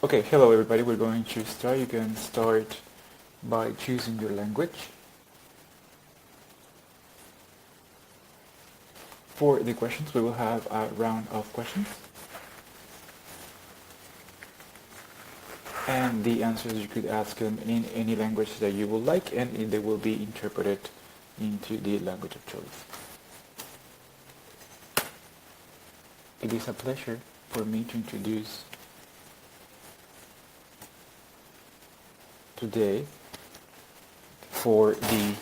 Okay, hello everybody. We're going to start. You can start by choosing your language. For the questions, we will have a round of questions. And the answers you could ask them in any language that you would like, and they will be interpreted into the language of choice. It is a pleasure for me to introduce today for the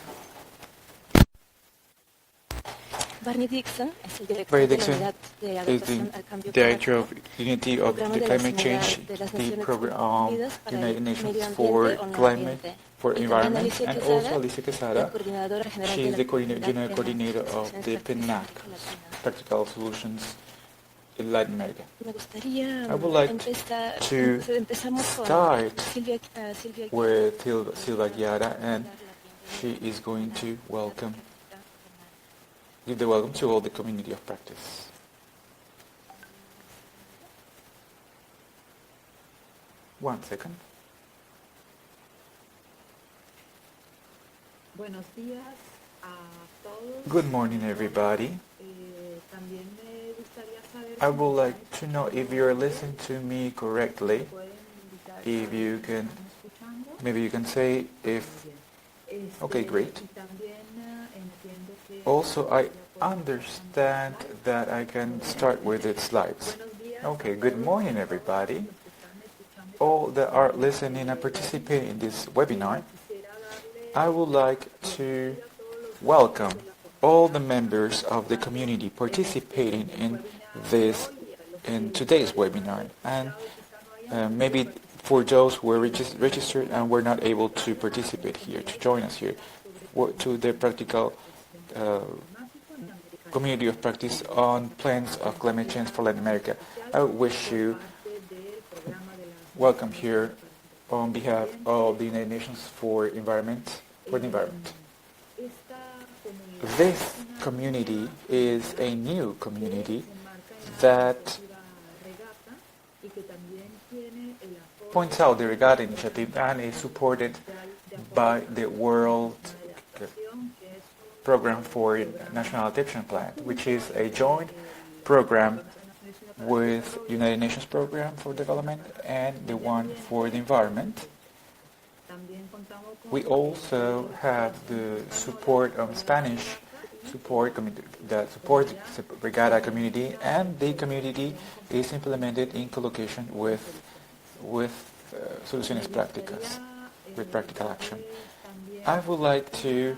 Barney Dixon es el director Barry de la Dixon unidad de is adaptación the al cambio Director climático, of Unity of programa the de la Climate Change, de las the Naciones program Unidas para United el Nations Medio for Ambiente o no Climate, ambiente. for Y también Environment, Alicia and Quesada, also Alicia la Quesada. coordinadora general She de is la the comunidad general PENAC, coordinator of Soluciones the Prácticas PNAC, América Latina. Practical Solutions in Latin America. Me gustaría I would like to empezamos con start Silvia with Silva Guiara, and she is going to give the welcome to all the community of practice. One second. Buenos días a todos. Good morning, everybody. También me gustaría saber I would like to know if you're listening to me correctly. If you can, maybe you can say if. Okay, great. Also, I understand that I can start with the slides. Okay, good morning, everybody. All that are listening and participating in this webinar, I would like to welcome all the members of the community participating in today's webinar, and maybe for those who were registered and were not able to participate here, to join us here, to the practical community of practice on plans of climate change for Latin America. I wish you welcome here on behalf of the United Nations for the environment. This community is a new community that points out the Regatta initiative and is supported by the World Program for National Adaptation Plan, which is a joint program with United Nations Program for Development and the one for the environment. We also have the support of Spanish support that supports the Regatta community, and the community is implemented in collocation with Soluciones Prácticas, with practical action. I would like to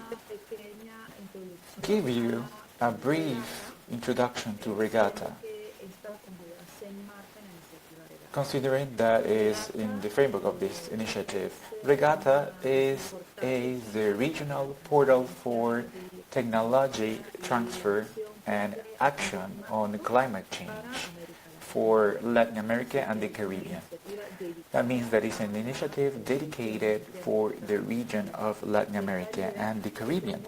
give you a brief introduction to Regatta, considering that is in the framework of this initiative. Regatta is the regional portal for technology transfer and action on climate change for Latin America and the Caribbean. That means that it's an initiative dedicated for the region of Latin America and the Caribbean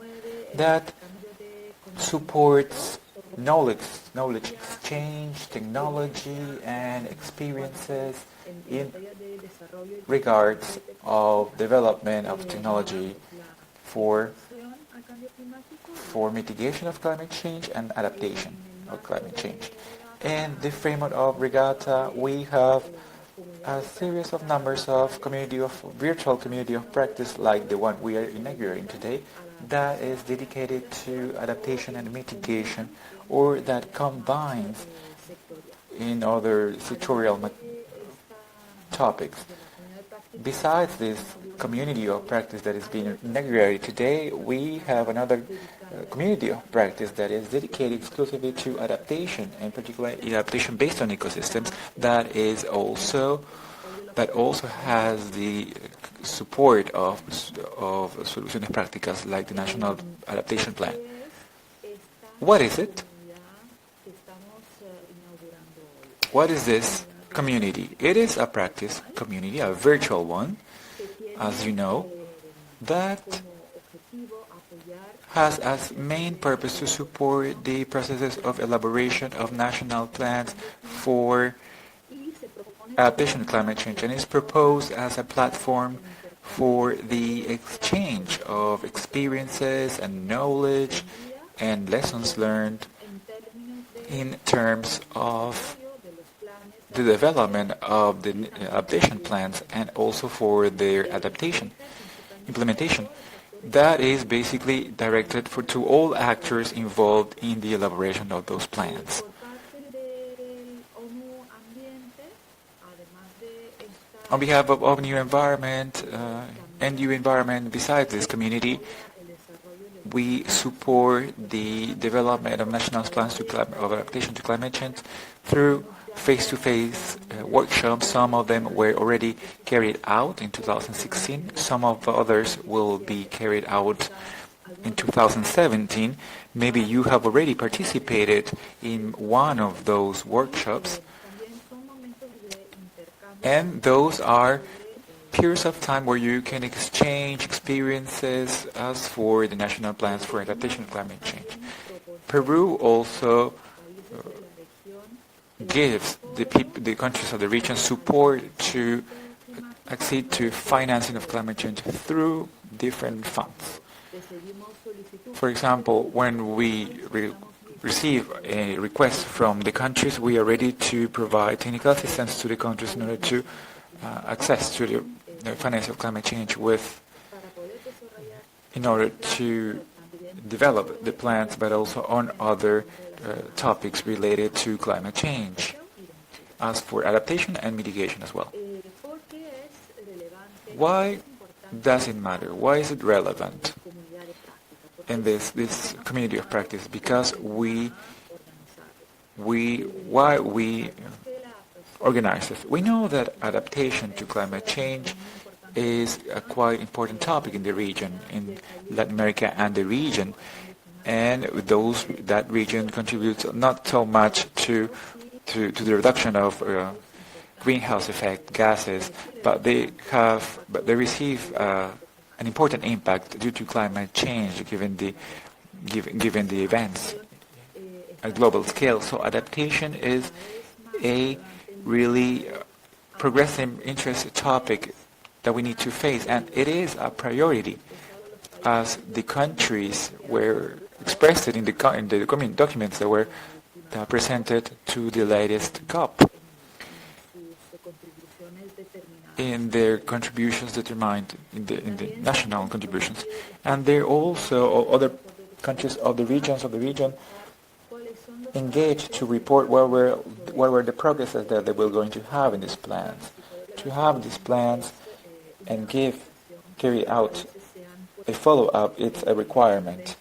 that supports knowledge exchange, technology, and experiences in regards of development of technology for mitigation of climate change and adaptation of climate change. In the framework of Regatta, we have a series of numbers of virtual community of practice like the one we are inaugurating today, that is dedicated to adaptation and mitigation, or that combines in other sectorial topics. Besides this community of practice that is being inaugurated today, we have another community of practice that is dedicated exclusively to adaptation, and particularly adaptation based on ecosystems, that also has the support of Soluciones Prácticas like the National Adaptation Plan. What is it? What is this community? It is a practice community, a virtual one, as you know, that has as main purpose to support the processes of elaboration of national plans for adaptation to climate change, and is proposed as a platform for the exchange of experiences and knowledge and lessons learned in terms of the development of the adaptation plans and also for their adaptation implementation. That is basically directed to all actors involved in the elaboration of those plans. On behalf of ONU Environment, NU Environment, besides this community, we support the development of national plans of adaptation to climate change through face-to-face workshops. Some of them were already carried out in 2016. Some of the others will be carried out in 2017. Maybe you have already participated in one of those workshops. And those are periods of time where you can exchange experiences as for the national plans for adaptation to climate change. Peru also gives the countries of the region support to accede to financing of climate change through different funds. For example, when we receive a request from the countries, we are ready to provide technical assistance to the countries in order to access to the finance of climate change in order to develop the plans, but also on other topics related to climate change, as for adaptation and mitigation as well. Why does it matter? Why is it relevant in this community of practice? Because why we organize this. We know that adaptation to climate change is a quite important topic in the region, in Latin America and the region, and that region contributes not so much to the reduction of greenhouse effect gases, but they receive an important impact due to climate change, given the events at global scale. So adaptation is a really progressive interest topic that we need to face, and it is a priority, as the countries were expressed in the documents that were presented to the latest COP. In their contributions determined in the national contributions, and there also other countries of the region engaged to report what were the progresses that they were going to have in these plans. To have these plans and carry out a follow-up, it's a requirement.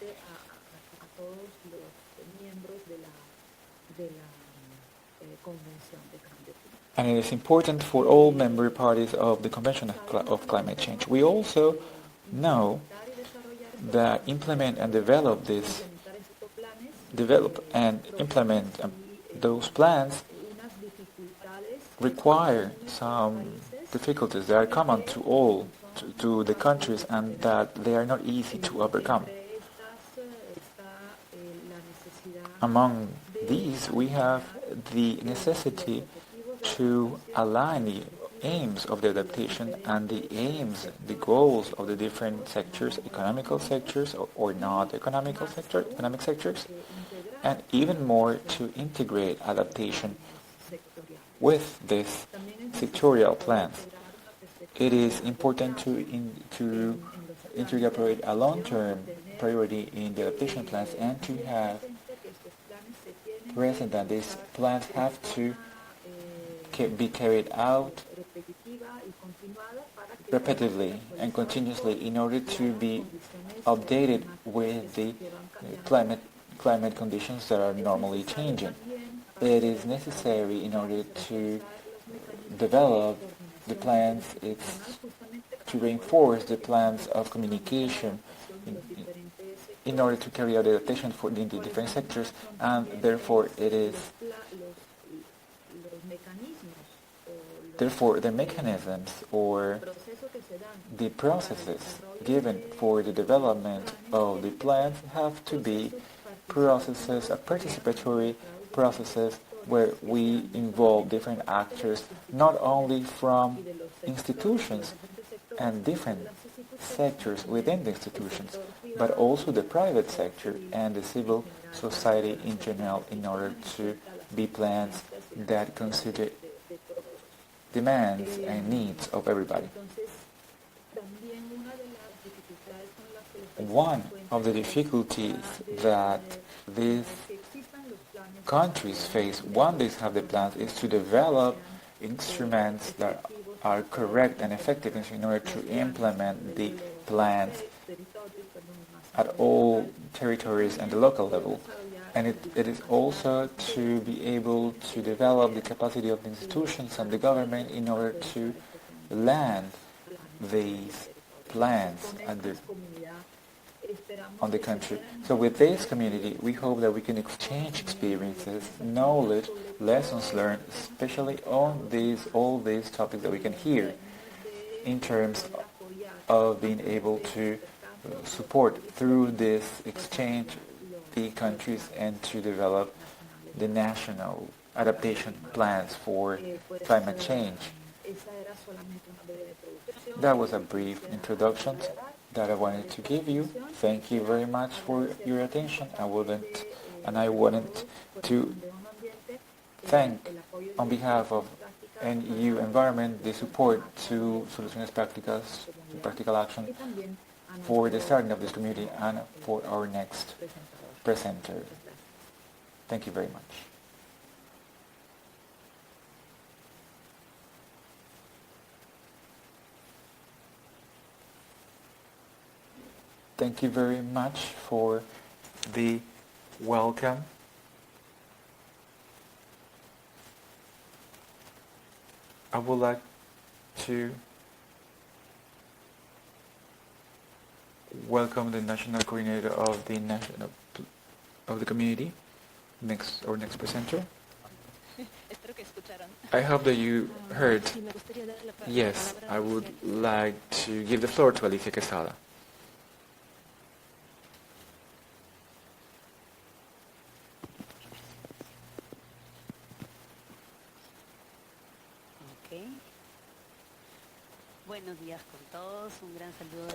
And it is important for all member parties of the Convention of Climate Change. We also know that implement and implement those plans require some difficulties that are common to the countries, and that they are not easy to overcome. Among these, we have the necessity to align the aims of the adaptation and the goals of the different sectors, economical sectors or not economic sectors, and even more to integrate adaptation with these sectorial plans. It is important to integrate a long-term priority in the adaptation plans, and to have present that these plans have to be carried out repetitively and continuously in order to be updated with the climate conditions that are normally changing. It is necessary in order to develop the plans, to reinforce the plans of communication in order to carry out adaptation for the different sectors, and therefore the mechanisms or the processes given for the development of the plans have to be processes, participatory processes where we involve different actors, not only from institutions and different sectors within the institutions, but also the private sector and the civil society in general, in order to be plans that consider demands and needs of everybody. One of the difficulties that these countries face when they have the plans is to develop instruments that are correct and effective in order to implement the plans at all territories and the local level. And it is also to be able to develop the capacity of the institutions and the government in order to land these plans on the country. So with this community, we hope that we can exchange experiences, knowledge, lessons learned, especially on all these topics that we can hear in terms of being able to support through this exchange the countries and to develop the national adaptation plans for climate change. That was a brief introduction that I wanted to give you. Thank you very much for your attention. I wanted to thank, on behalf of NU Environment, the support to Soluciones Prácticas, to practical action, for the starting of this community and for our next presenter. Thank you very much. Thank you very much for the welcome. I would like to welcome the national coordinator of the community, our next presenter. I hope that you heard. Yes, I would like to give the floor to Alicia Quesada.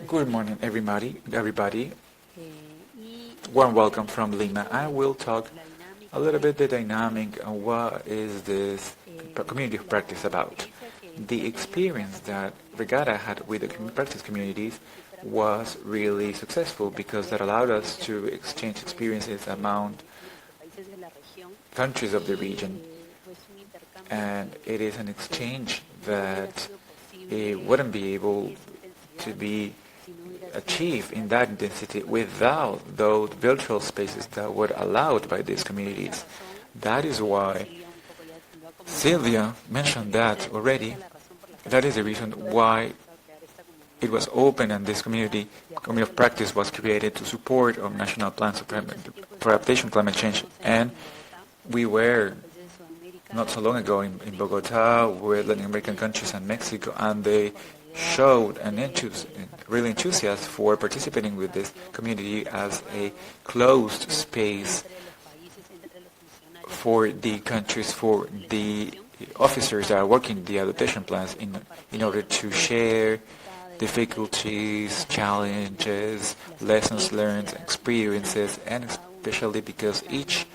Good morning, everybody. Warm welcome from Lima. I will talk a little bit the dynamic and what is this community of practice about. The experience that Regatta had with the practice communities was really successful because that allowed us to exchange experiences among countries of the region. And it is an exchange that it wouldn't be able to be achieved in that intensity without those virtual spaces that were allowed by these communities. That is why Sylvia mentioned that already. That is the reason why it was open and this community of practice was created to support our national plans for adaptation climate change. And we were not so long ago in Bogota with Latin American countries and Mexico, and they showed really enthusiasm for participating with this community as a closed space for the countries, for the officers that are working the adaptation plans in order to share difficulties, challenges, lessons learned, experiences, and especially because each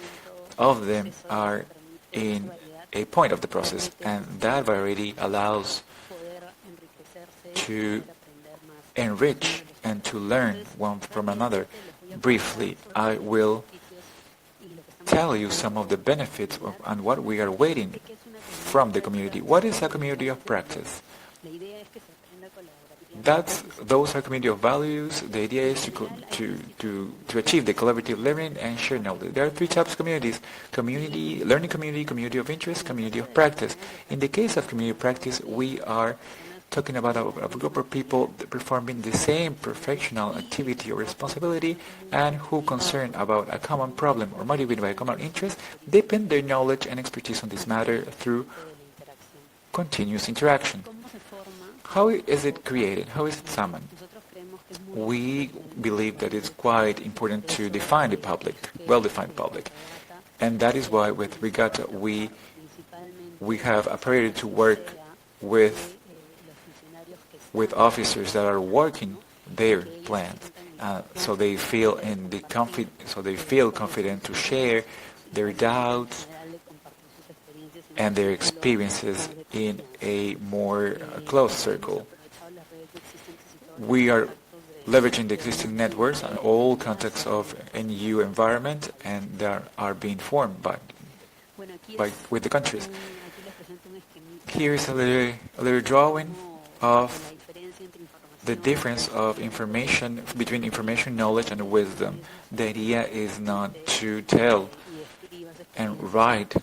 of them are in a point of the process, and that variety allows to enrich and to learn one from another. Briefly, I will tell you some of the benefits and what we are waiting from the community. What is a community of practice? Those are community of values. The idea is to achieve the collaborative learning and share knowledge. There are three types of communities: learning community, community of interest, community of practice. In the case of community of practice, we are talking about a group of people performing the same professional activity or responsibility and who concerned about a common problem or motivated by a common interest deepen their knowledge and expertise on this matter through continuous interaction. How is it created? How is it summoned? We believe that it's quite important to define the public, well-defined public. And that is why with Regatta we have a priority to work with officers that are working their plans, so they feel confident to share their doubts and their experiences in a more close circle. We are leveraging the existing networks and all contexts of NU environment, and that are being formed with the countries. Here is a little drawing of the difference of information between information, knowledge, and wisdom. The idea is not to tell and write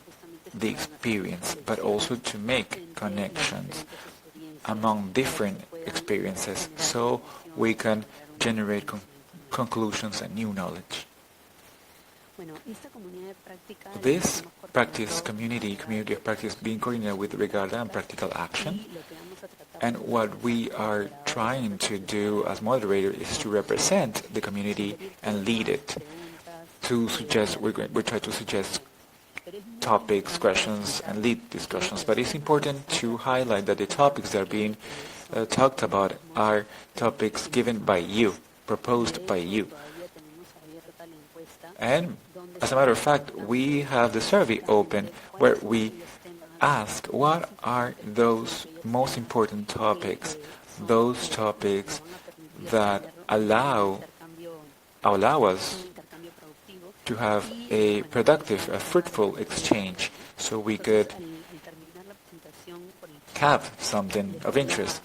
the experience, but also to make connections among different experiences so we can generate conclusions and new knowledge. This community of practice being coordinated with Regatta and practical action, and what we are trying to do as moderator is to represent the community and lead it. We try to suggest topics, questions, and lead discussions. But it's important to highlight that the topics that are being talked about are topics given by you, proposed by you. And as a matter of fact, we have the survey open where we ask what are those most important topics, those topics that allow us to have a productive, a fruitful exchange, so we could have something of interest.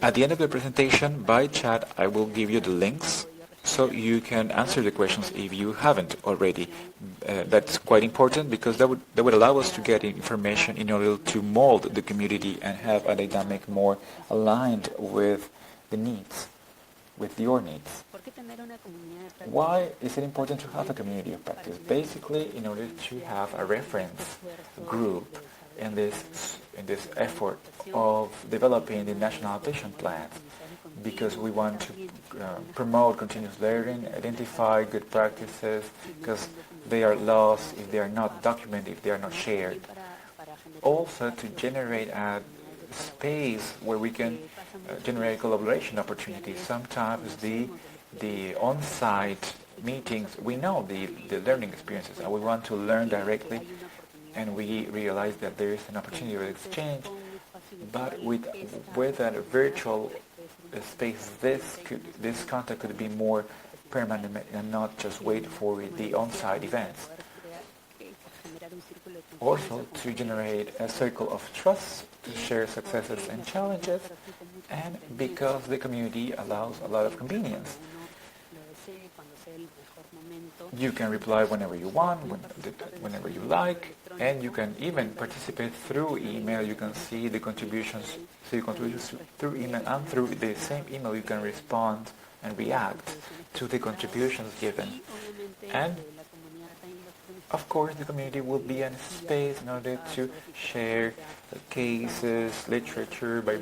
At the end of the presentation, by chat, I will give you the links so you can answer the questions if you haven't already. That's quite important because that would allow us to get information in order to mold the community and have a dynamic more aligned with the needs, with your needs. Why is it important to have a community of practice? Basically, in order to have a reference group in this effort of developing the national action plans, because we want to promote continuous learning, identify good practices, because they are lost if they are not documented, if they are not shared. Also to generate a space where we can generate collaboration opportunities. Sometimes the on-site meetings, we know the learning experiences and we want to learn directly, and we realize that there is an opportunity of exchange, but with a virtual space, this contact could be more permanent and not just wait for the on-site events. Also to generate a circle of trust, to share successes and challenges, and because the community allows a lot of convenience. You can reply whenever you want, whenever you like, and you can even participate through email. You can see the contributions through email, and through the same email you can respond and react to the contributions given. And of course the community will be in a space in order to share cases, literature, by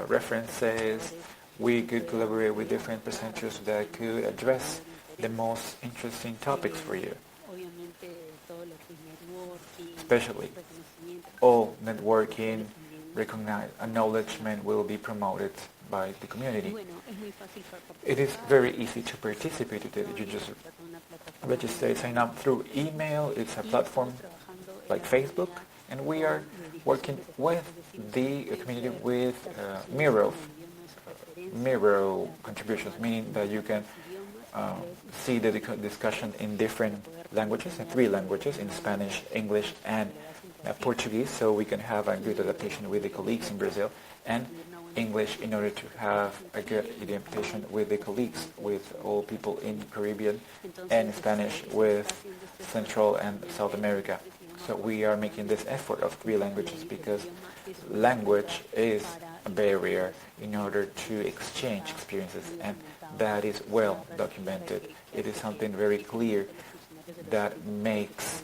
references. We could collaborate with different presenters that could address the most interesting topics for you. Especially all networking, acknowledgement will be promoted by the community. It is very easy to participate in it. You just register, sign up through email. It's a platform like Facebook, and we are working with the community with mirror contributions, meaning that you can see the discussion in different languages, in 3 languages, in Spanish, English, and Portuguese, so we can have a good adaptation with the colleagues in Brazil, and English in order to have a good adaptation with the colleagues, with all people in Caribbean, and Spanish with Central and South America. So we are making this effort of 3 languages because language is a barrier in order to exchange experiences, and that is well documented. It is something very clear that makes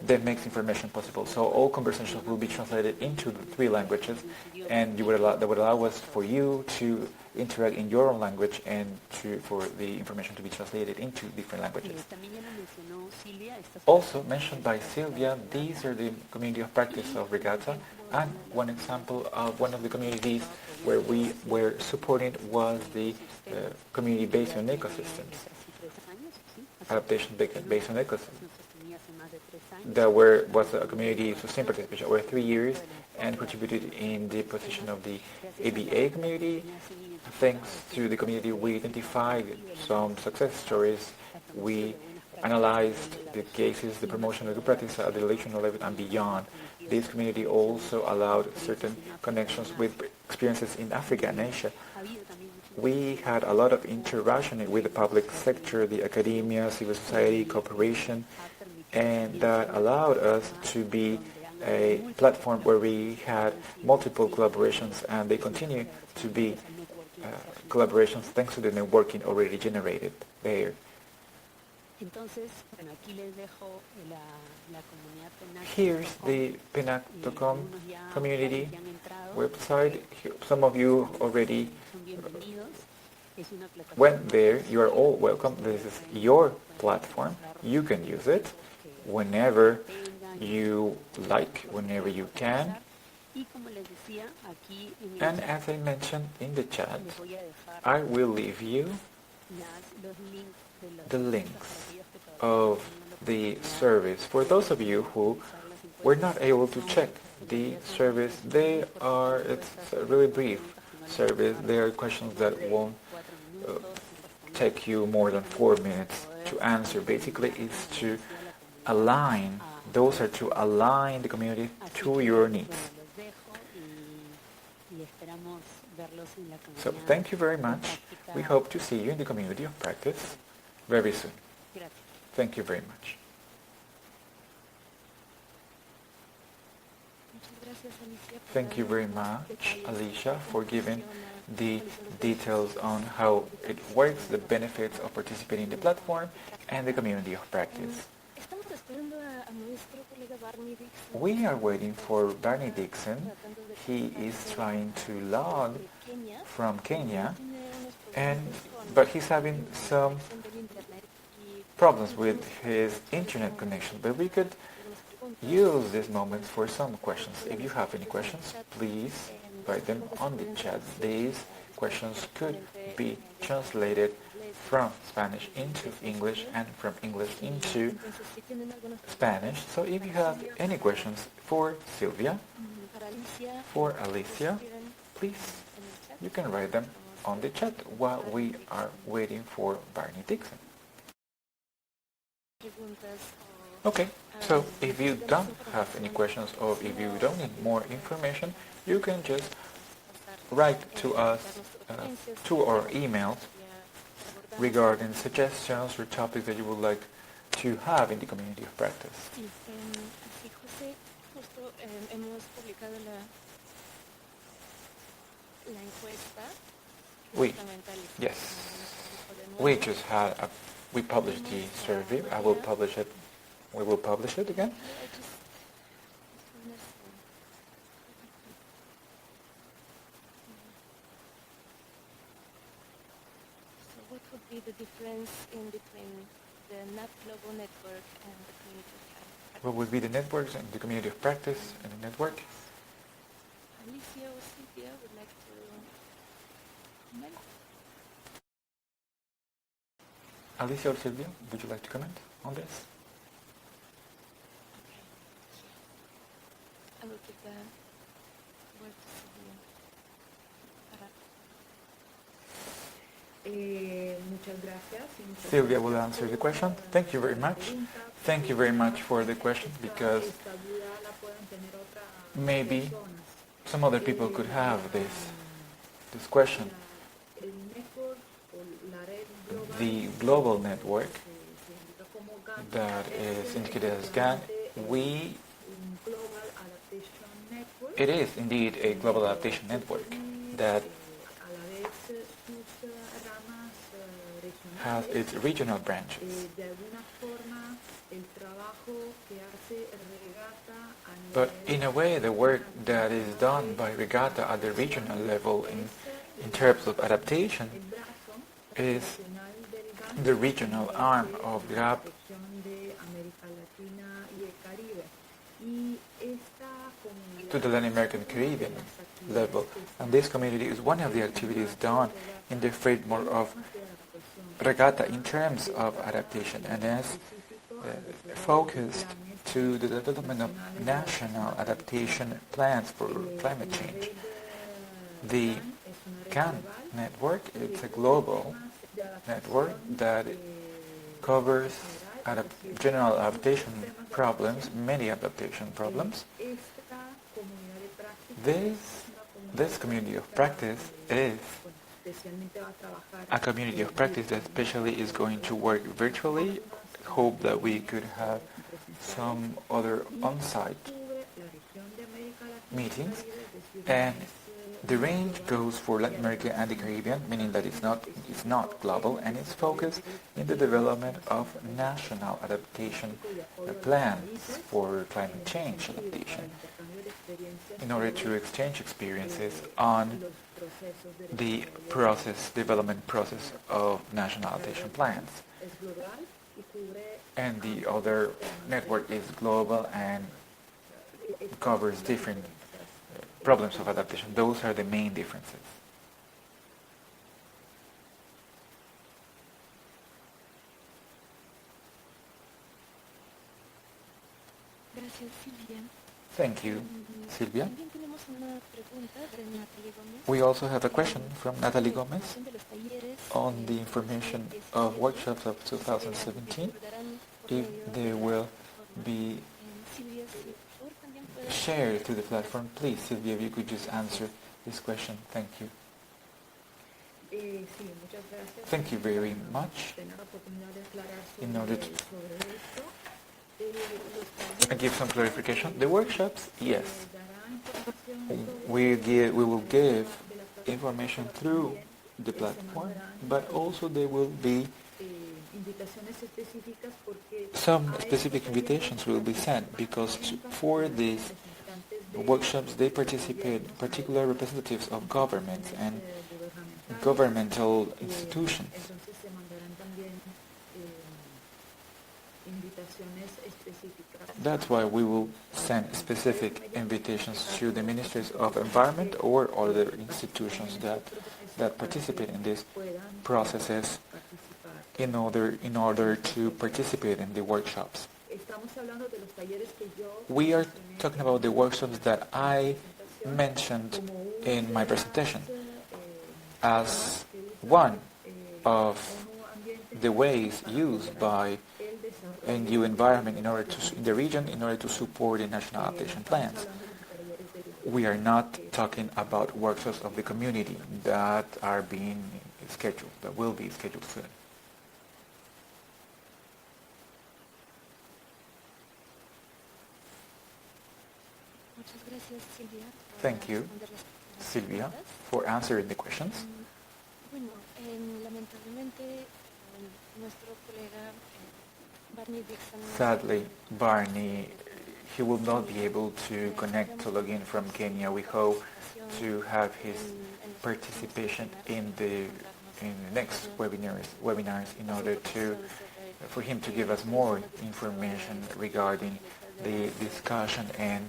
that makes information possible. So all conversations will be translated into the 3 languages, and that would allow us for you to interact in your own language and for the information to be translated into different languages. Also mentioned by Silvia, these are the community of practice of Regatta, and one example of one of the communities where we were supporting was the community based on ecosystems, adaptation based on ecosystems. There was a community sustained participation over 3 years and contributed in the position of the ABA community. Thanks to the community, we identified some success stories. We analyzed the cases, the promotion of good practice at the relational level and beyond. This community also allowed certain connections with experiences in Africa and Asia. We had a lot of interaction with the public sector, the academia, civil society, cooperation, and that allowed us to be a platform where we had multiple collaborations, and they continue to be collaborations thanks to the networking already generated there. Here's the PENAC.com community website. Some of you already went there. You are all welcome. This is your platform. You can use it whenever you like, whenever you can. And as I mentioned in the chat, I will leave you the links of the service. For those of you who were not able to check the service, it's a really brief service. There are questions that won't take you more than 4 minutes to answer. Basically, it's to align the community to your needs. So thank you very much. We hope to see you in the community of practice very soon. Thank you very much. Thank you very much, Alicia, for giving the details on how it works, the benefits of participating in the platform, and the community of practice. We are waiting for Barney Dixon. He is trying to log from Kenya, but he's having some problems with his internet connection. But we could use this moment for some questions. If you have any questions, please write them on the chat. These questions could be translated from Spanish into English and from English into Spanish. So if you have any questions for Silvia, for Alicia, please, you can write them on the chat while we are waiting for Barney Dixon. Okay, so if you don't have any questions or if you don't need more information, you can just write to us, to our emails regarding suggestions or topics that you would like to have in the community of practice. We published the survey. We will publish it again. So what would be the difference in between the NAP Global Network and the community of practice? What would be the networks and the community of practice and the network? Alicia or Silvia would like to comment? Alicia or Silvia, would you like to comment on this? I will give the word to Silvia. Muchas gracias. Silvia will answer the question. Thank you very much. Thank you very much for the question, because maybe some other people could have this question. The global network that is indicated as GAN, it is indeed a global adaptation network that has its regional branches. But in a way, the work that is done by Regatta at the regional level in terms of adaptation is the regional arm of GAP to the Latin American Caribbean level. And this community is one of the activities done in the framework of Regatta in terms of adaptation and is focused to the development of national adaptation plans for climate change. The CAN network is a global network that covers general adaptation problems, many adaptation problems. This community of practice is a community of practice that especially is going to work virtually. Hope that we could have some other on-site meetings, and the range goes for Latin America and the Caribbean, meaning that it's not global, and it's focused in the development of national adaptation plans for climate change adaptation in order to exchange experiences on the development process of national adaptation plans. And the other network is global and covers different problems of adaptation. Those are the main differences. Gracias, Silvia. Thank you, Silvia. También tenemos una pregunta de Natalie Gómez. We also have a question from Natalie Gomez on the information of workshops of 2017, if they will be shared to the platform. Please, Silvia, if you could just answer this question. Thank you. Thank you very much. In order to give some clarification, the workshops, yes, we will give information through the platform, but also there will be some specific invitations will be sent, because for these workshops they participate particular representatives of governments and governmental institutions. That's why we will send specific invitations to the ministries of environment or other institutions that participate in these processes in order to participate in the workshops. We are talking about the workshops that I mentioned in my presentation as one of the ways used by NU Environment in the region in order to support the national adaptation plans. We are not talking about workshops of the community that are being scheduled, that will be scheduled soon. Thank you, Silvia, for answering the questions. Sadly, Barney, he will not be able to connect to log in from Kenya. We hope to have his participation in the next webinars in order for him to give us more information regarding the discussion and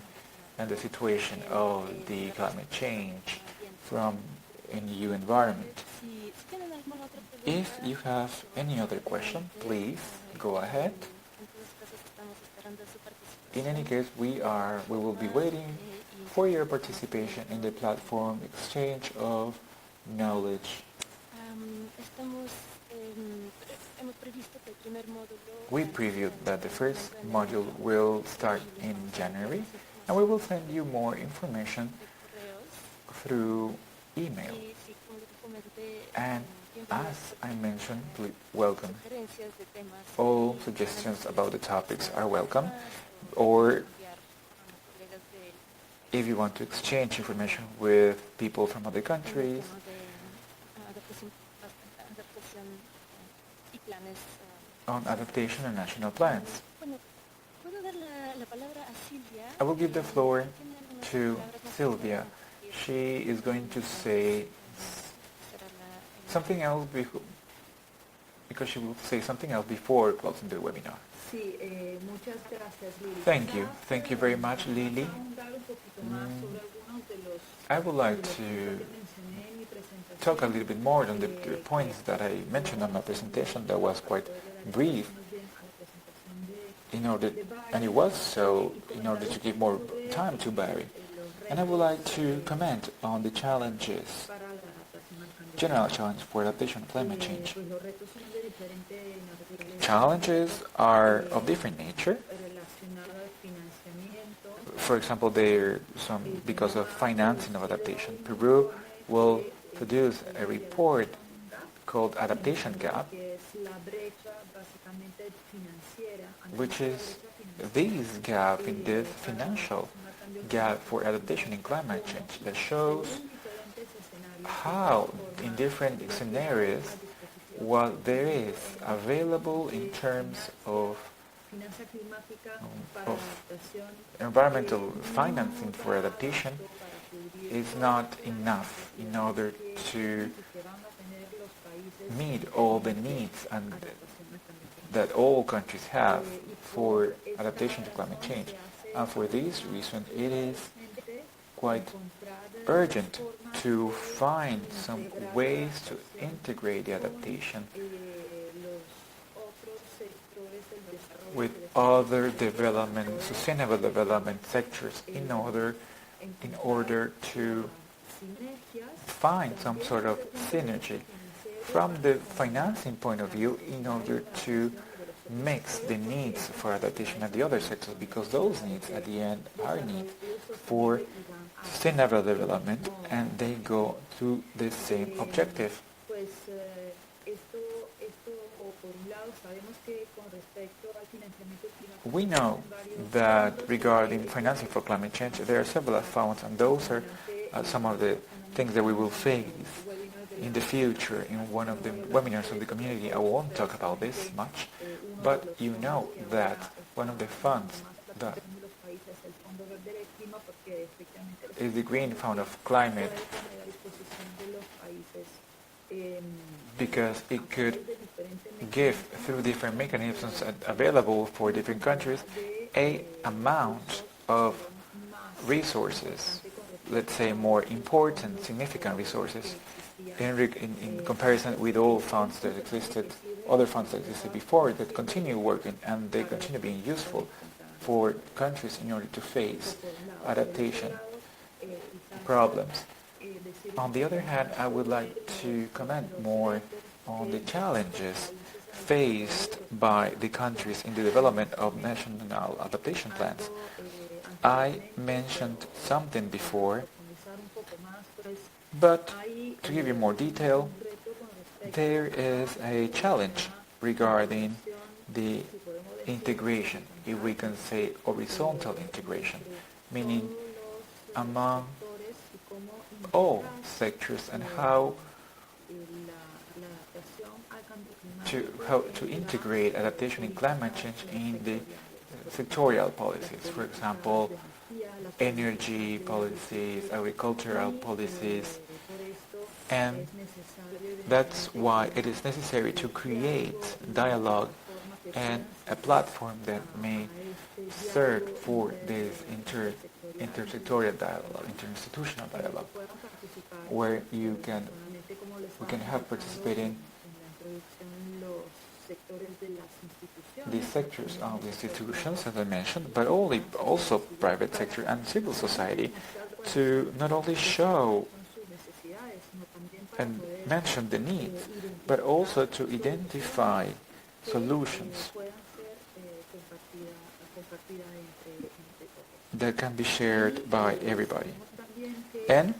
the situation of the climate change from NU Environment. If you have any other question, please go ahead. In any case, we will be waiting for your participation in the platform exchange of knowledge. We previewed that the first module will start in January, and we will send you more information through email. And as I mentioned, please welcome. All suggestions about the topics are welcome, or if you want to exchange information with people from other countries on adaptation and national plans. I will give the floor to Sylvia. She is going to say something else because she will say something else before closing the webinar. Sí, muchas gracias, Lili. Thank you. Thank you very much, Lily. Ahondar un poquito más sobre algunos de los I would like puntos to que mencioné en mi presentación. talk a little bit more on the points that I mentioned on my presentation that was quite brief in order, and it was so in order to give more time to Barry. And I would like to comment on the challenges, Para la adaptación al cambio general challenge for adaptation to climate change. Pues los retos son de diferente naturaleza, Challenges are of different nature. relacionado al financiamiento. For example, there some because of financing of adaptation. Peru will produce a report called Adaptation Gap, Que es la brecha básicamente financiera. which is this gap in this financial gap for adaptation in climate change that shows how in different scenarios what there is available in terms of Financia climática para of adaptación environmental financing for adaptation is not enough in order to que van a tener los países meet all the needs and that all countries have for adaptation to climate change. And for this reason, it is quite urgent to find some ways to integrate the adaptation los otros sectores del desarrollo with other development, sustainable development sectors in order to sinergias find some sort of synergy from the financing point of view in order to mix the needs for adaptation at the other sectors, because those needs at the end are needs for sustainable development and they go to the same objective. pues esto o por un lado sabemos que con respecto al financiamiento climático We know that regarding financing for climate change, there are several funds, and those are some of the things that we will face in the future in one of the webinars of the community. I won't talk about this much, but you know that one of the funds that en los países el Fondo Verde del Clima porque efectivamente is the Green Fund of Climate, puede poner a disposición de los países because it could de diferentes give through different mechanisms available for different countries a amount of resources, let's say more important, significant resources in comparison with all funds that existed, other funds that existed before that continue working and they continue being useful for countries in order to face adaptation problems. On the other hand, I would like to comment more on the challenges faced by the countries in the development of national adaptation plans. I mentioned something before, but to give you more detail, there is a challenge regarding the integration, if we can say horizontal integration, meaning among all sectors and how to integrate adaptation in climate change in the sectorial policies. For example, energy policies, agricultural policies, and that's why it is necessary to create dialogue and a platform that may serve for this intersectorial dialogue, interinstitutional dialogue, where we can have participating the sectors of institutions, as I mentioned, but also private sector and civil society, to not only show and mention the needs, but also to identify solutions that can be shared by everybody. And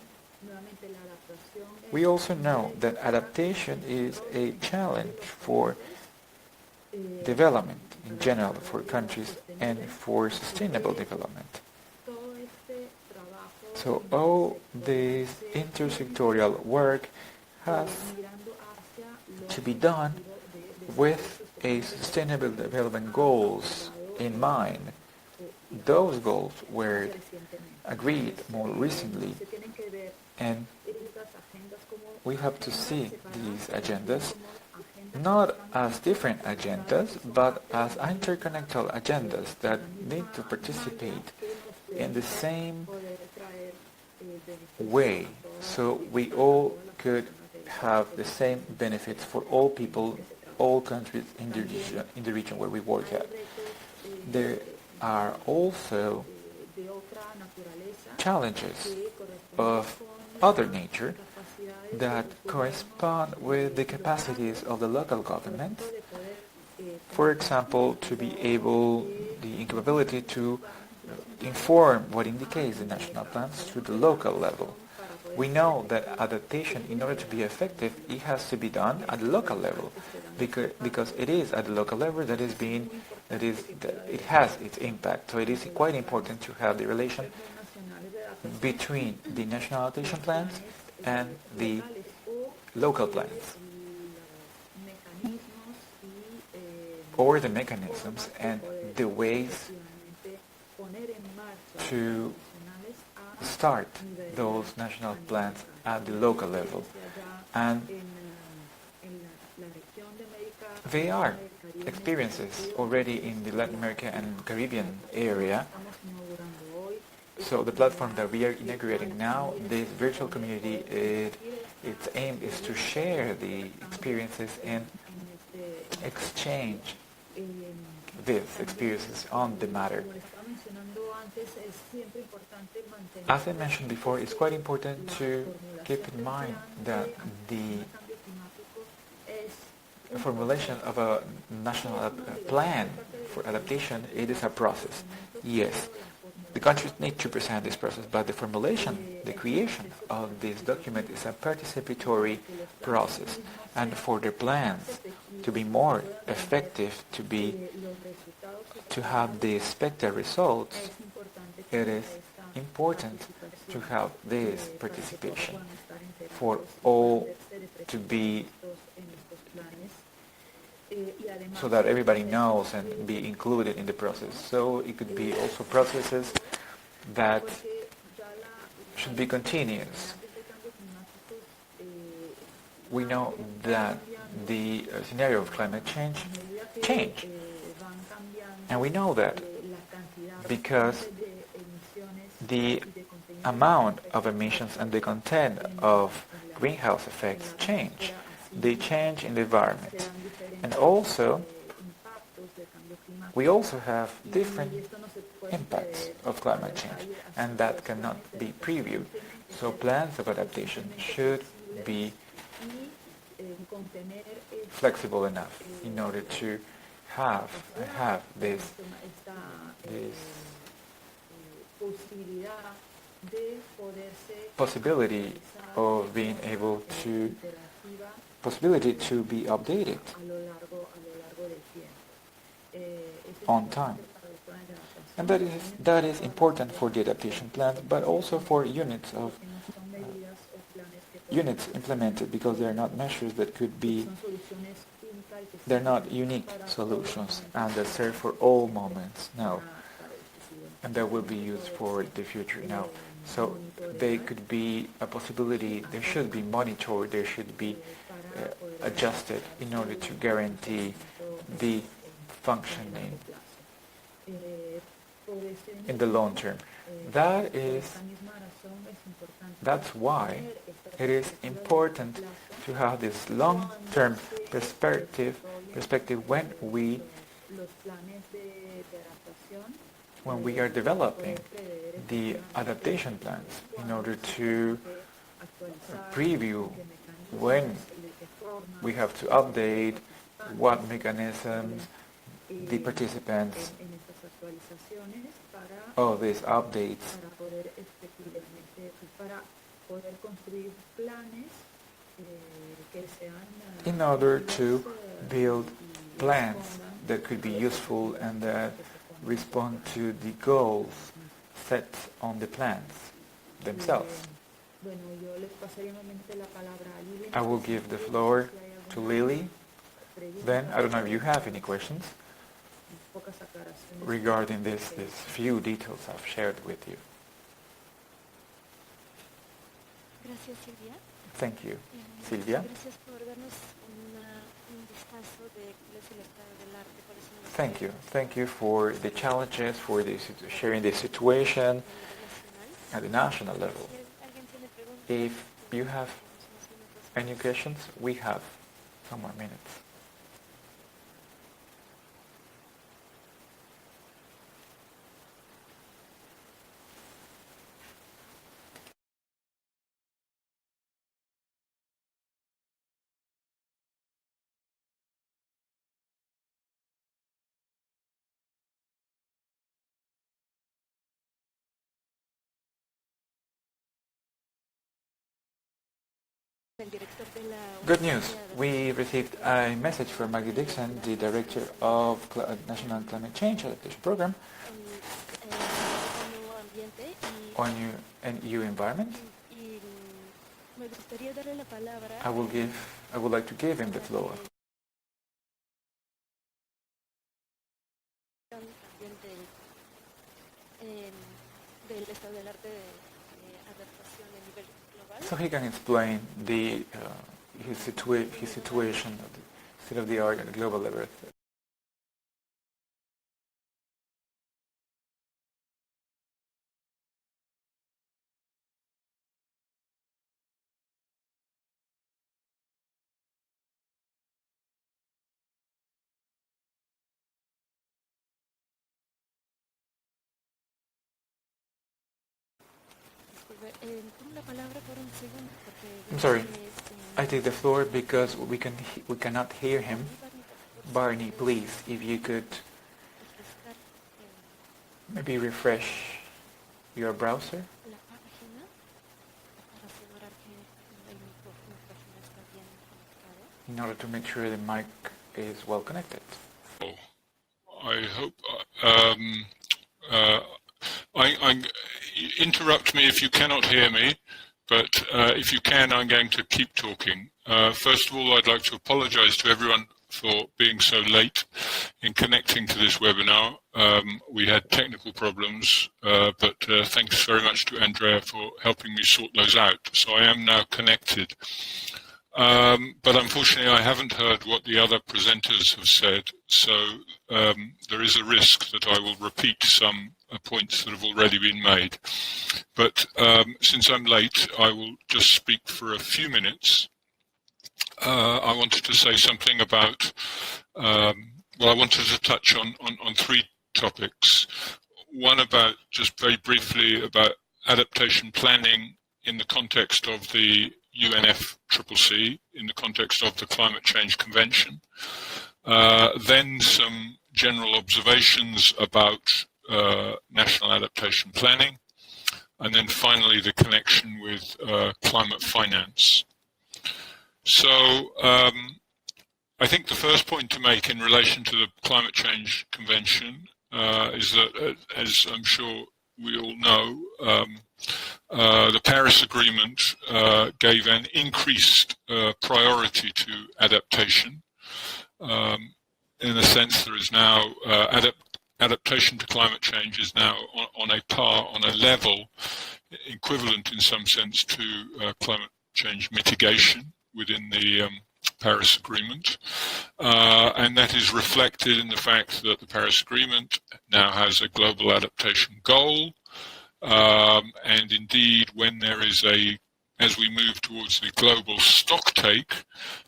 we also know that adaptation is a challenge for development in general for countries and for sustainable development. So all this intersectorial work has to be done with a sustainable development goals in mind those goals were recientemente. agreed more recently, Se tienen que ver and estas agendas como we have to agendas see these separadas, agendas como agendas que not están as different conectadas, agendas, que son but parte as de la misma, interconnected agendas that la need misma to malla participate que nos in the permita same poder traer beneficios way, a so we a all todas las could personas have the same benefits for all people, que se trabajan. all countries in También the region where we work hay at. retos There are also de otra naturaleza challenges que corresponden of con other las nature capacidades de that los correspond with the capacities locales, of the local por governments. ejemplo, de poder For transmitir example, to be lo able, que the incapability to las nacionales inform what a indicates the nivel national local. plans to Sabemos the que la local level. adaptación para poder We ser know that efectiva adaptation, in tiene order que to be darse a effective, nivel it local. has to be done at the Es local verdad level, que se dan los because impactos. it is at the local level that is Es being, muy that importante que pueda it haber has una its relación impact. So it is entre quite los planes important to have the relation gobiernos nacionales de adaptación between the national los adaptation plans planes and the locales o local los plans, mecanismos y or the mechanisms formas de and poder the ways efectivamente poner en marcha los to planes nacionales a start nivel, those national a nivel plans local. at the Hay local level. experiencia ya And en la región de América they are Latina y del Caribe en este experiences sentido. already in the Latin America and Caribbean area. Estamos inaugurando hoy So the platform that we are inaugurating now, this virtual community, its aim is to share the experiences and exchange these experiences on the matter. As I mentioned before, it's quite important to keep in mind that the formulation of a national plan for adaptation, it is a process. Yes, the countries need to present this process, but the formulation, the creation of this document is a participatory process. And for the plans to be more effective, to have the expected results, it is important to have this participation for all to be, so that everybody knows and be included in the process. So it could be also processes that should be continuous. We know that the scenario of climate change, and we know that because the amount of emissions and the content of greenhouse effects change. They change in the environment. And also, we also have different impacts of climate change, and that cannot be previewed. So plans of adaptation should be flexible enough in order to have this possibility of being able to be updated on time. And that is important for the adaptation plans, but also for units implemented, because they are not measures that could be, they're not unique solutions and that serve for all moments now, and that will be used for the future now. So they could be a possibility, they should be monitored, they should be adjusted in order to guarantee the functioning in the long term. That's why it is important to have this long-term perspective when we are developing the adaptation plans, in order to preview when we have to update, what mechanisms, the participants of these updates, in order to build plans that could be useful and that respond to the goals set on the plans themselves. I will give the floor to Lily. Then, I don't know if you have any questions. pocas aclaraciones. regarding these few details I've shared with you. Gracias, Silvia. Thank you, Silvia. Gracias por darnos un vistazo de cuál es el estado del arte, cuáles son los Thank you. retos Thank you for the challenges, for sharing the situation a nivel nacional. at the national level. Si alguien tiene preguntas, If you have tenemos unos minutos any más. questions, we have some more minutes. El director de la Good news. Universidad We received a message from Maggie Dixon, the director of National Climate Change Adaptation Program ONU Ambiente on you and EU Environment. y me gustaría darle la palabra I would like to give him the floor. también del estado del arte de adaptación a nivel global. So he can explain his situation, the state of the art at the global level. Tomo la palabra por un segundo porque I'm sorry. I es, take the floor because we cannot hear him. Barney, please, if you could refrescar maybe refresh your browser la página para asegurar que el micrófono está bien conectado. in order to make sure the mic is well connected. I hope. Interrupt me if you cannot hear me, but if you can, I'm going to keep talking. First of all, I'd like to apologize to everyone for being so late in connecting to this webinar. We had technical problems, but thanks very much to Andrea for helping me sort those out. So I am now connected. But unfortunately, I haven't heard what the other presenters have said, so there is a risk that I will repeat some points that have already been made. But since I'm late, I will just speak for a few minutes. I wanted to say something about, I wanted to touch on three topics. One about, just very briefly, about adaptation planning in the context of the UNFCCC, in the context of the Climate Change Convention. Then some general observations about national adaptation planning. And then finally, the connection with climate finance. So I think the first point to make in relation to the Climate Change Convention is that, as I'm sure we all know, the Paris Agreement gave an increased priority to adaptation. In a sense, there is now adaptation to climate change is now on a level equivalent in some sense to climate change mitigation within the Paris Agreement. And that is reflected in the fact that the Paris Agreement now has a global adaptation goal. And indeed, when there is as we move towards the global stocktake,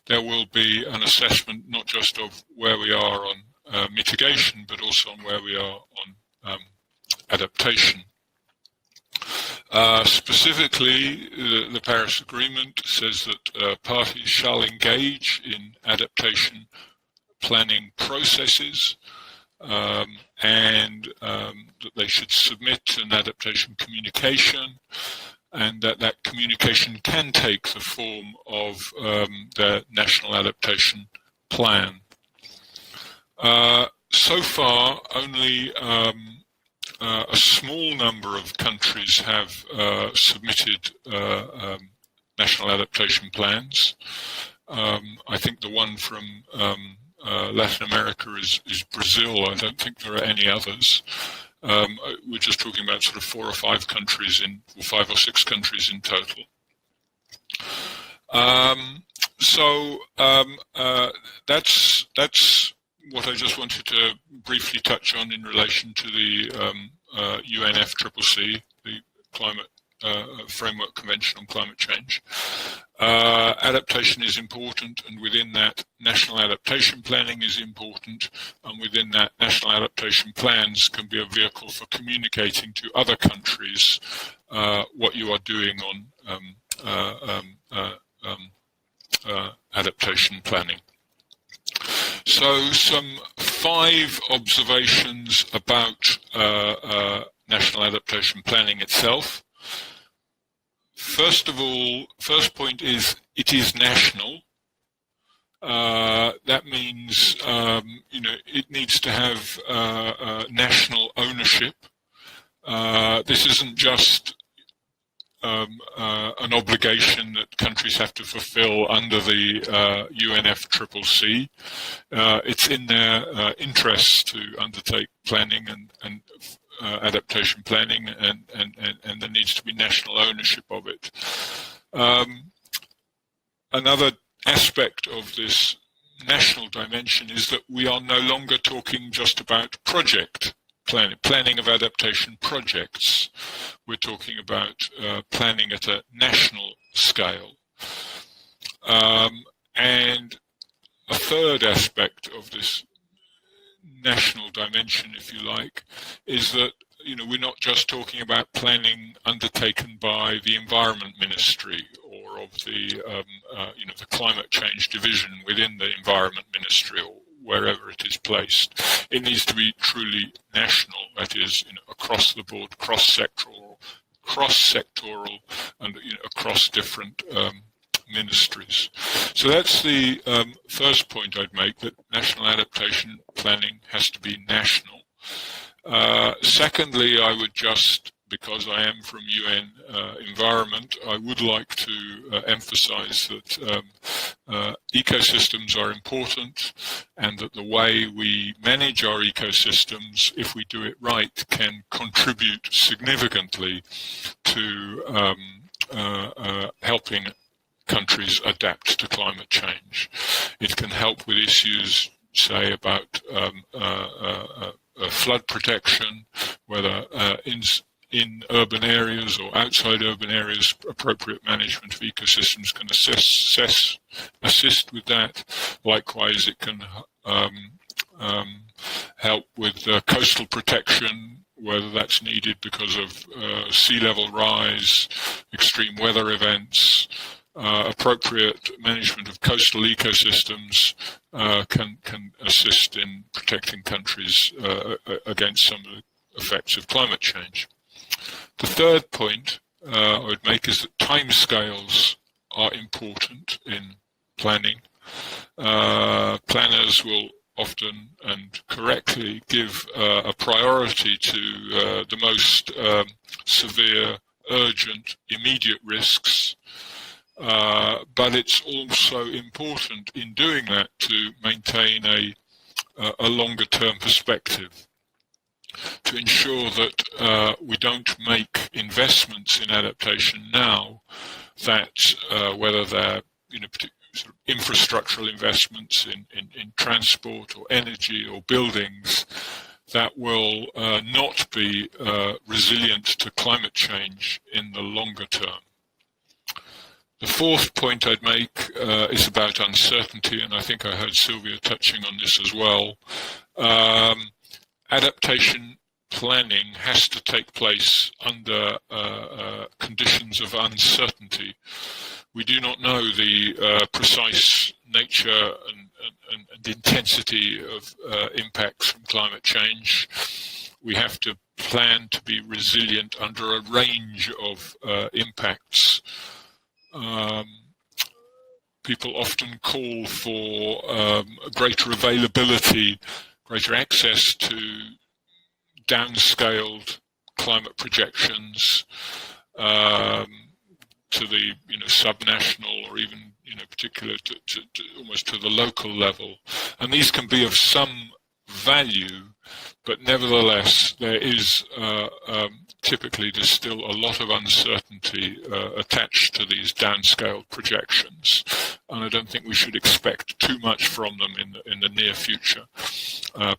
there will be an assessment not just of where we are on mitigation, but also on where we are on adaptation. Specifically, the Paris Agreement says that parties shall engage in adaptation planning processes and that they should submit an adaptation communication, and that communication can take the form of their national adaptation plan. So far, only a small number of countries have submitted national adaptation plans. I think the one from Latin America is Brazil. I don't think there are any others. We're just talking about sort of 4 or 5 countries or 5 or 6 countries in total. That's what I just wanted to briefly touch on in relation to the UNFCCC, the Climate Framework Convention on Climate Change. Adaptation is important, and within that, national adaptation planning is important, and within that, national adaptation plans can be a vehicle for communicating to other countries what you are doing on adaptation planning. So some 5 observations about national adaptation planning itself. First of all, first point is it is national. That means it needs to have national ownership. This isn't just an obligation that countries have to fulfill under the UNFCCC. It's in their interests to undertake planning and adaptation planning, and there needs to be national ownership of it. Another aspect of this national dimension is that we are no longer talking just about project planning of adaptation projects. We're talking about planning at a national scale. And a third aspect of this national dimension, if you like, is that we're not just talking about planning undertaken by the Environment Ministry or of the the Climate Change Division within the Environment Ministry or wherever it is placed. It needs to be truly national, that is, across the board, cross-sectoral, and across different ministries. So that's the first point I'd make, that national adaptation planning has to be national. Secondly, I would just, because I am from UN Environment, I would like to emphasize that ecosystems are important, and that the way we manage our ecosystems, if we do it right, can contribute significantly to helping countries adapt to climate change. It can help with issues, say, about flood protection, whether in urban areas or outside urban areas. Appropriate management of ecosystems can assist with that. Likewise, it can help with coastal protection, whether that's needed because of sea level rise, extreme weather events. Appropriate management of coastal ecosystems can assist in protecting countries against some of the effects of climate change. The third point I would make is that timescales are important in planning. Planners will often and correctly give a priority to the most severe, urgent, immediate risks. But it's also important in doing that to maintain a longer term perspective, to ensure that we don't make investments in adaptation now that, whether they're sort of infrastructural investments in transport or energy or buildings, that will not be resilient to climate change in the longer term. The fourth point I'd make is about uncertainty, and I think I heard Sylvia touching on this as well. Adaptation planning has to take place under conditions of uncertainty. We do not know the precise nature and intensity of impacts from climate change. We have to plan to be resilient under a range of impacts. People often call for greater availability, greater access to downscaled climate projections, to the subnational or even particular to almost to the local level. And these can be of some value, but nevertheless, there is typically there's still a lot of uncertainty attached to these downscale projections, and I don't think we should expect too much from them in the near future.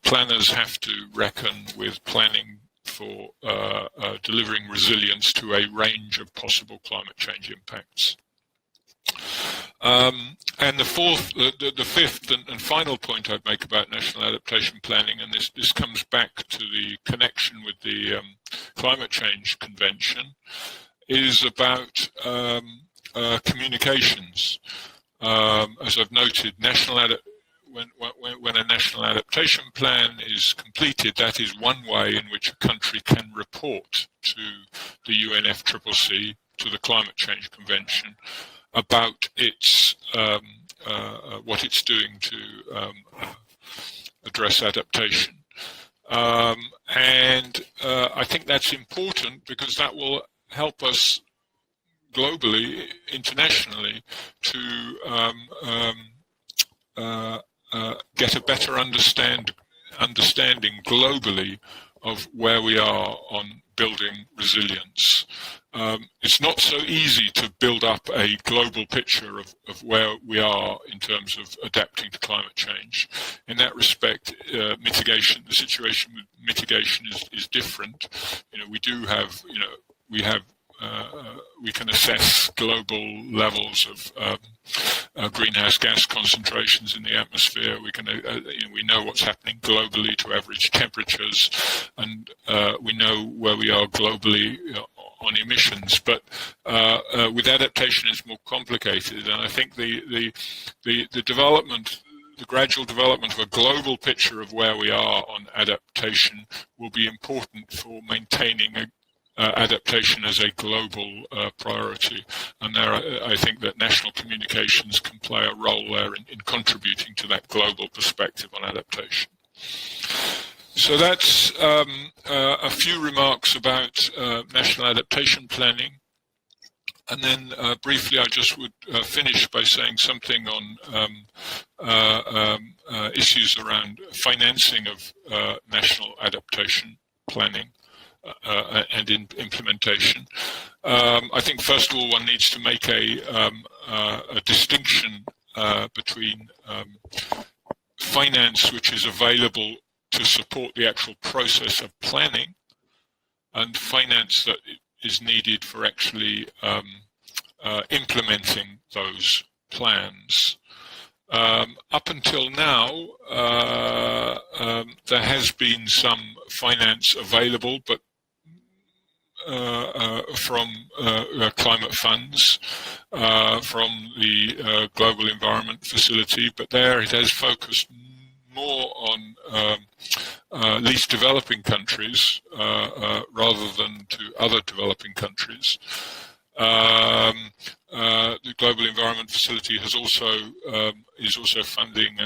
Planners have to reckon with planning for delivering resilience to a range of possible climate change impacts. And the fifth and final point I'd make about national adaptation planning, and this comes back to the connection with the Climate Change Convention, is about communications. As I've noted, when a national adaptation plan is completed, that is one way in which a country can report to the UNFCCC, to the Climate Change Convention, about its what it's doing to address adaptation. And I think that's important because that will help us globally, internationally, to get a better understanding globally of where we are on building resilience. It's not so easy to build up a global picture of where we are in terms of adapting to climate change. In that respect, mitigation, the situation with mitigation is different. We do have, we can assess global levels of greenhouse gas concentrations in the atmosphere. We can, we know what's happening globally to average temperatures, and we know where we are globally on emissions. But with adaptation, it's more complicated, and I think the development. The gradual development of a global picture of where we are on adaptation will be important for maintaining adaptation as a global priority, and there I think that national communications can play a role there in contributing to that global perspective on adaptation. So that's a few remarks about national adaptation planning, and then briefly I just would finish by saying something on issues around financing of national adaptation planning. And in implementation. I think first of all one needs to make a distinction between finance which is available to support the actual process of planning and finance that is needed for actually implementing those plans. Up until now, there has been some finance available, but from climate funds, from the Global Environment Facility, but there it has focused more on least developing countries rather than to other developing countries. The Global Environment Facility has is also funding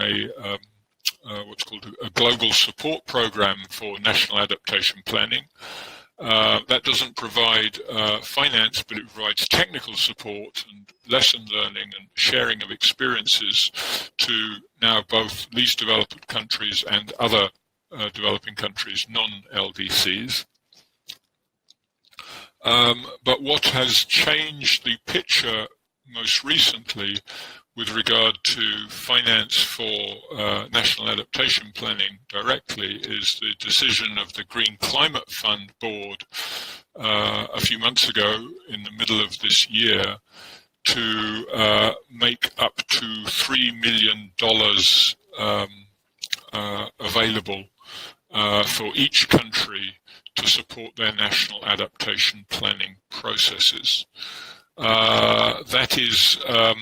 what's called a global support program for national adaptation planning. That doesn't provide finance, but it provides technical support and lesson learning and sharing of experiences to now both least developed countries and other developing countries, non-LDCs. But what has changed the picture most recently with regard to finance for national adaptation planning directly is the decision of the Green Climate Fund Board a few months ago in the middle of this year to make up to $3 million available for each country to support their national adaptation planning processes. That is a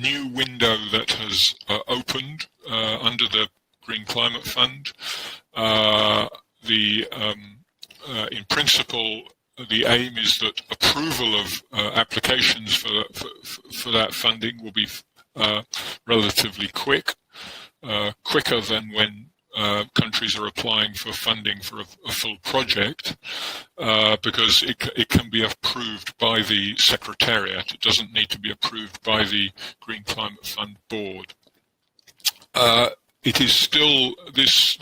new window that has opened under the Green Climate Fund. In principle, the aim is that approval of applications for that funding will be relatively quick, quicker than when countries are applying for funding for a full project because it can be approved by the Secretariat. It doesn't need to be approved by the Green Climate Fund Board. It is still, this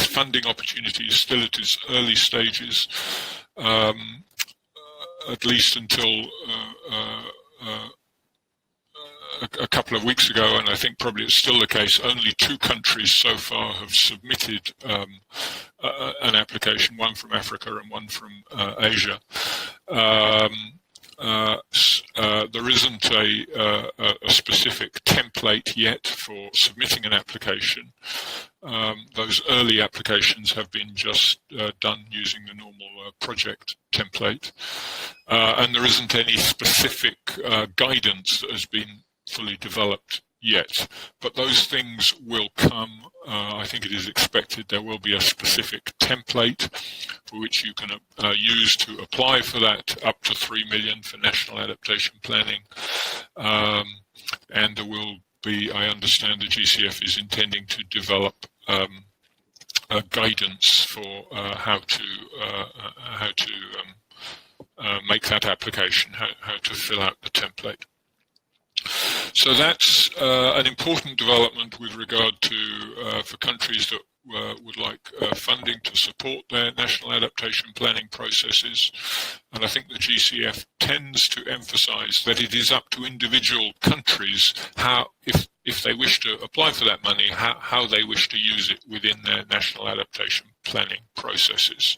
funding opportunity is still at its early stages, at least until a couple of weeks ago, and I think probably it's still the case, only 2 countries so far have submitted an application, one from Africa and one from Asia. There isn't a specific template yet for submitting an application. Those early applications have been just done using the normal project template. And there isn't any specific guidance that has been fully developed yet, but those things will come. I think it is expected there will be a specific template for which you can use to apply for that up to 3 million for national adaptation planning. And there will be, I understand the GCF is intending to develop guidance for how to make that application, how to fill out the template. So that's an important development with regard to for countries that would like funding to support their national adaptation planning processes. And I think the GCF tends to emphasize that it is up to individual countries how, if they wish to apply for that money, how they wish to use it within their national adaptation planning processes.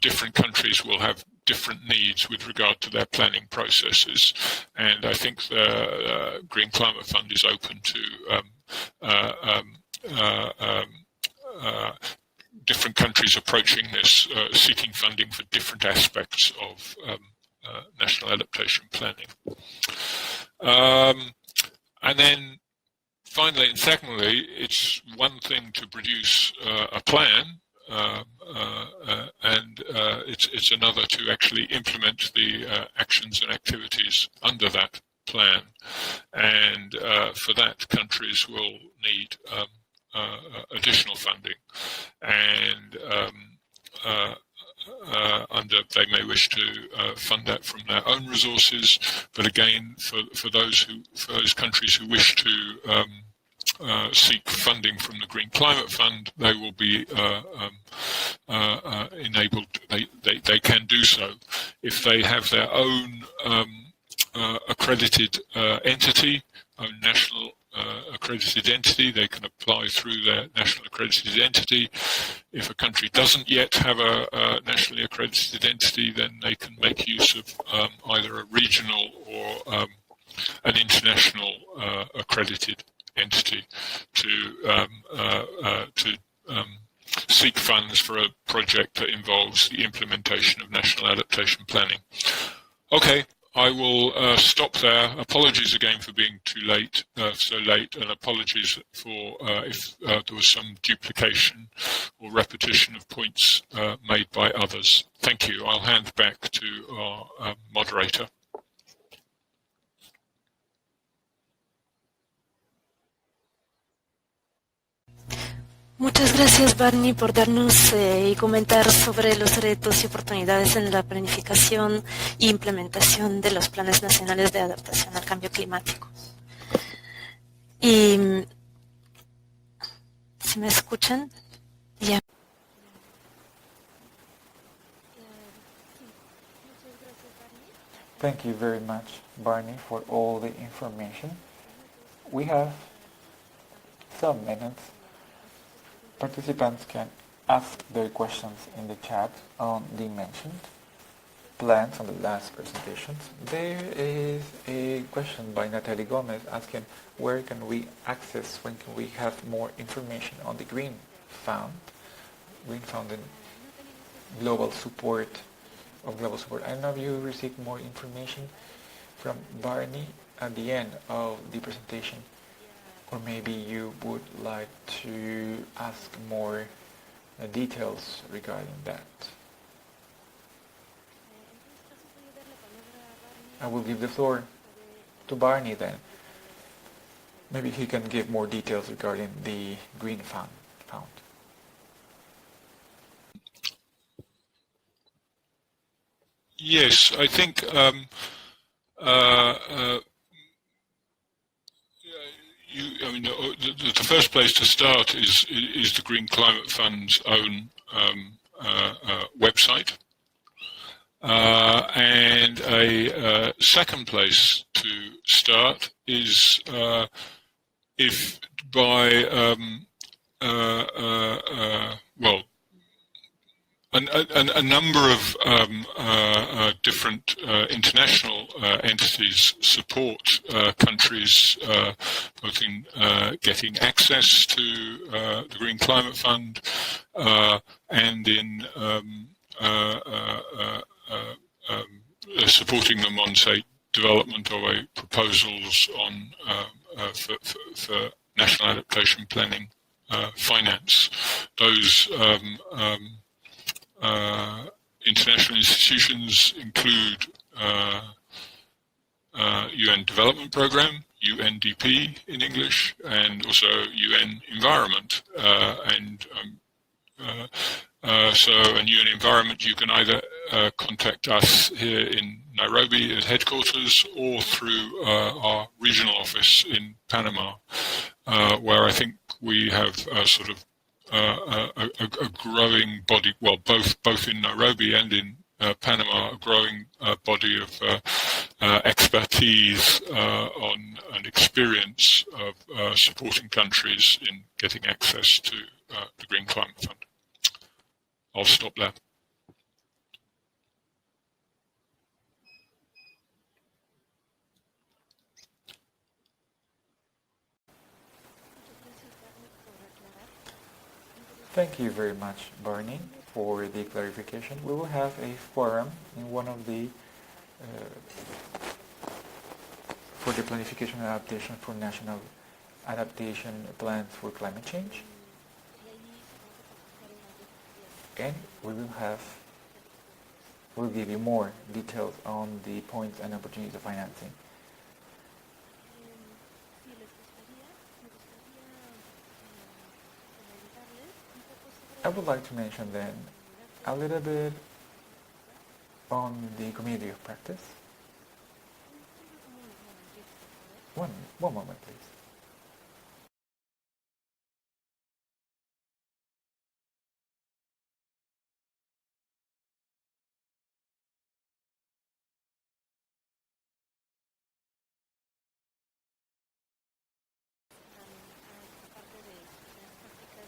Different countries will have different needs with regard to their planning processes, and I think the Green Climate Fund is open to different countries approaching this, seeking funding for different aspects of national adaptation planning. And then finally and secondly, it's one thing to produce a plan, and it's another to actually implement the actions and activities under that plan. And for that, countries will need additional funding, and they may wish to fund that from their own resources. But again, for those countries who wish to seek funding from the Green Climate Fund, they will be enabled. They can do so if they have their own accredited entity, own national accredited entity. They can apply through their national accredited entity. If a country doesn't yet have a nationally accredited entity, then they can make use of either a regional or an international accredited entity to seek funds for a project that involves the implementation of national adaptation planning. Okay, I will stop there. Apologies again for being so late, and apologies for if there was some duplication or repetition of points made by others. Thank you. I'll hand back to our moderator. Muchas gracias, Barney, por darnos y comentar sobre los retos y oportunidades en la planificación e implementación de los planes nacionales de adaptación al cambio climático. Y si me escuchan, ya. Thank you very much, Barney, for all the information. We have some minutes. Participants can ask their questions in the chat on the mentioned plans on the last presentations. There is a question by Natalie Gomez asking where can we access, when can we have more information on the Green Fund and global support. I don't know if you received more information from Barney at the end of the presentation, or maybe you would like to ask more details regarding that. I will give the floor to Barney then. Maybe he can give more details regarding the Green Fund. found. Yes, I think the first place to start is the Green Climate Fund's own website. And a second place to start is if by a number of different international entities support countries both in getting access to the Green Climate Fund and in supporting them on, say, development of proposals on for national adaptation planning finance. Those international institutions include UN Development Programme, UNDP in English, and also UN Environment. And UN Environment, you can either contact us here in Nairobi at headquarters or through our regional office in Panama, where I think we have sort of a growing body, well, both in Nairobi and in Panama, a growing body of expertise on and experience of supporting countries in getting access to the Green Climate Fund. I'll stop there. Thank you very much, Barney, for the clarification. We will have a forum in one of the for the planification and adaptation for national adaptation plans for climate change, and we'll give you more details on the points and opportunities of financing. I would like to mention then a little bit on the community of practice. One moment, please.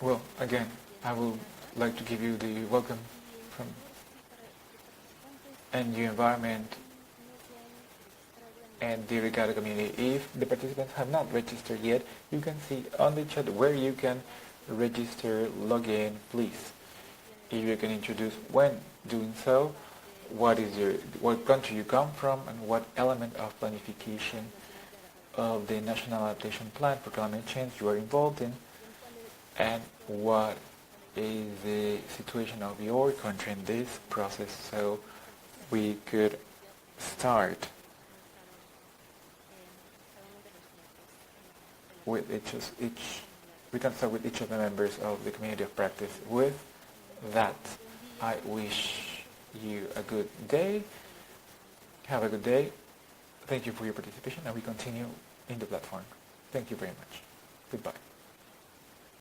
Well, again, I would like to give you the welcome from NU Environment and the Regatta community. If the participants have not registered yet, you can see on the chat where you can register, log in, please. If you can introduce when doing so, what country you come from, and what element of planification of the National Adaptation Plan for Climate Change you are involved in, and what is the situation of your country in this process, so we could start with we can start with each of the members of the community of practice. With that, I wish you a good day. Have a good day. Thank you for your participation, and we continue in the platform. Thank you very much. Goodbye.